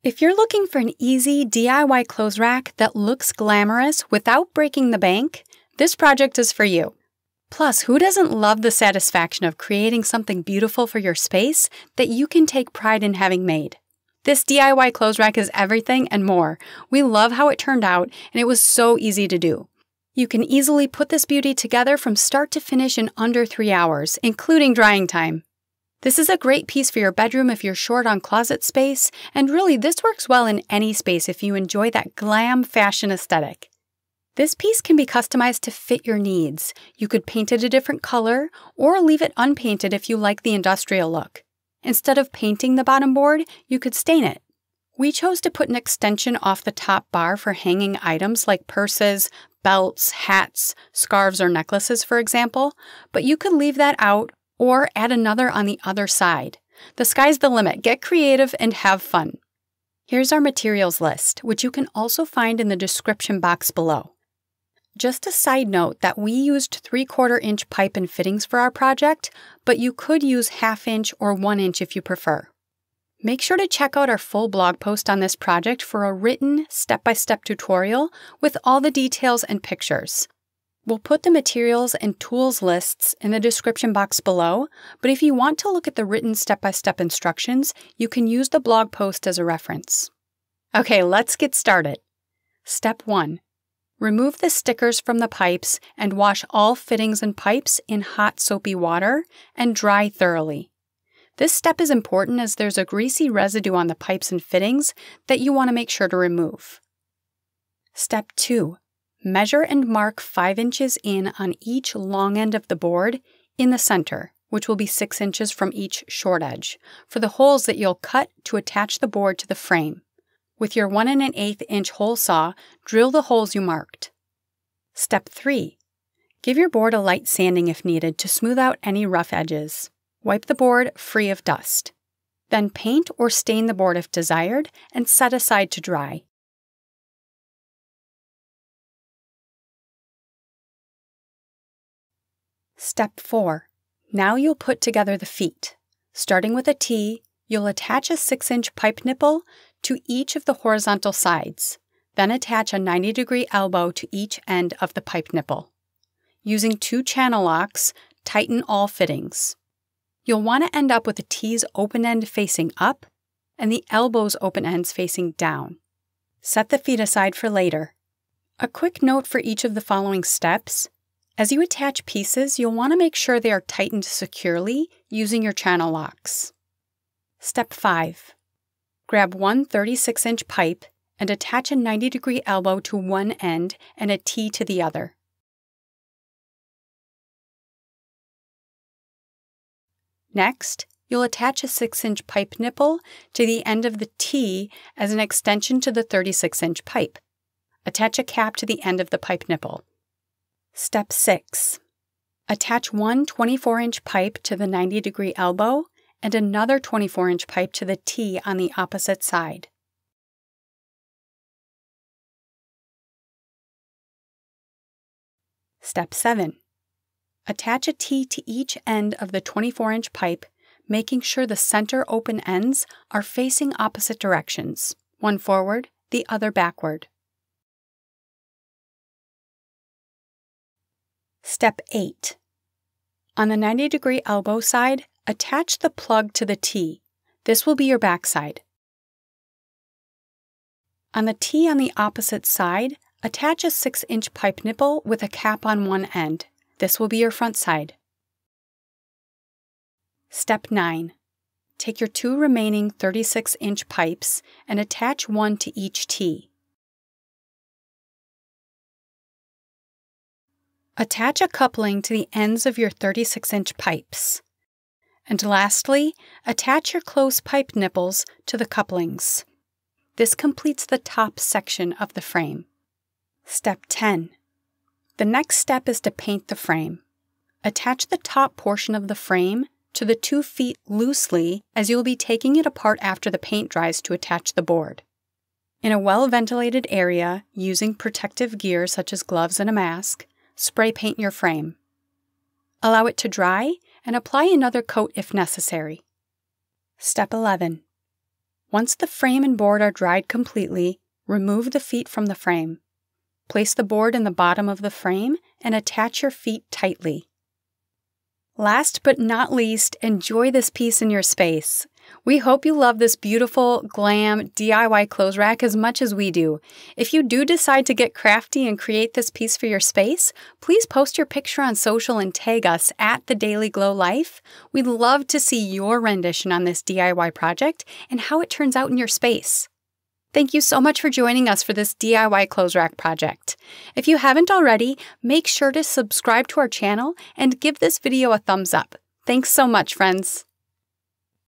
If you're looking for an easy DIY clothes rack that looks glamorous without breaking the bank, this project is for you. Plus, who doesn't love the satisfaction of creating something beautiful for your space that you can take pride in having made? This DIY clothes rack is everything and more. We love how it turned out, and it was so easy to do. You can easily put this beauty together from start to finish in under 3 hours, including drying time. This is a great piece for your bedroom if you're short on closet space, and really this works well in any space if you enjoy that glam fashion aesthetic. This piece can be customized to fit your needs. You could paint it a different color, or leave it unpainted if you like the industrial look. Instead of painting the bottom board, you could stain it. We chose to put an extension off the top bar for hanging items like purses, belts, hats, scarves, or necklaces, for example, but you could leave that out or add another on the other side. The sky's the limit. Get creative and have fun. Here's our materials list, which you can also find in the description box below. Just a side note that we used 3/4 inch pipe and fittings for our project, but you could use 1/2 inch or 1 inch if you prefer. Make sure to check out our full blog post on this project for a written step-by-step tutorial with all the details and pictures. We'll put the materials and tools lists in the description box below, but if you want to look at the written step-by-step instructions, you can use the blog post as a reference. Okay, let's get started. Step 1. Remove the stickers from the pipes and wash all fittings and pipes in hot soapy water and dry thoroughly. This step is important as there's a greasy residue on the pipes and fittings that you want to make sure to remove. Step 2. Measure and mark 5 inches in on each long end of the board in the center, which will be 6 inches from each short edge, for the holes that you'll cut to attach the board to the frame. With your 1 1/8 inch hole saw, drill the holes you marked. Step 3. Give your board a light sanding if needed to smooth out any rough edges. Wipe the board free of dust. Then paint or stain the board if desired and set aside to dry. Step 4. Now you'll put together the feet. Starting with a T, you'll attach a 6-inch pipe nipple to each of the horizontal sides. Then attach a 90-degree elbow to each end of the pipe nipple. Using 2 channel locks, tighten all fittings. You'll want to end up with the T's open end facing up and the elbow's open ends facing down. Set the feet aside for later. A quick note for each of the following steps. As you attach pieces, you'll want to make sure they are tightened securely using your channel locks. Step 5. Grab one 36-inch pipe and attach a 90-degree elbow to one end and a T to the other. Next, you'll attach a 6-inch pipe nipple to the end of the T as an extension to the 36-inch pipe. Attach a cap to the end of the pipe nipple. Step 6. Attach one 24-inch pipe to the 90-degree elbow and another 24-inch pipe to the T on the opposite side. Step 7. Attach a T to each end of the 24-inch pipe, making sure the center open ends are facing opposite directions, one forward, the other backward. Step 8. On the 90-degree elbow side, attach the plug to the T. This will be your backside. On the T on the opposite side, attach a 6-inch pipe nipple with a cap on one end. This will be your front side. Step 9. Take your 2 remaining 36-inch pipes and attach one to each T. Attach a coupling to the ends of your 36-inch pipes. And lastly, attach your closed pipe nipples to the couplings. This completes the top section of the frame. Step 10. The next step is to paint the frame. Attach the top portion of the frame to the 2 feet loosely as you will be taking it apart after the paint dries to attach the board. In a well-ventilated area, using protective gear such as gloves and a mask, spray paint your frame. Allow it to dry and apply another coat if necessary. Step 11. Once the frame and board are dried completely, remove the feet from the frame. Place the board in the bottom of the frame and attach your feet tightly. Last but not least, enjoy this piece in your space. We hope you love this beautiful Glam DIY clothes rack as much as we do. If you do decide to get crafty and create this piece for your space, please post your picture on social and tag us at The Daily Glow Life. We'd love to see your rendition on this DIY project and how it turns out in your space. Thank you so much for joining us for this DIY clothes rack project. If you haven't already, make sure to subscribe to our channel and give this video a thumbs up. Thanks so much, friends.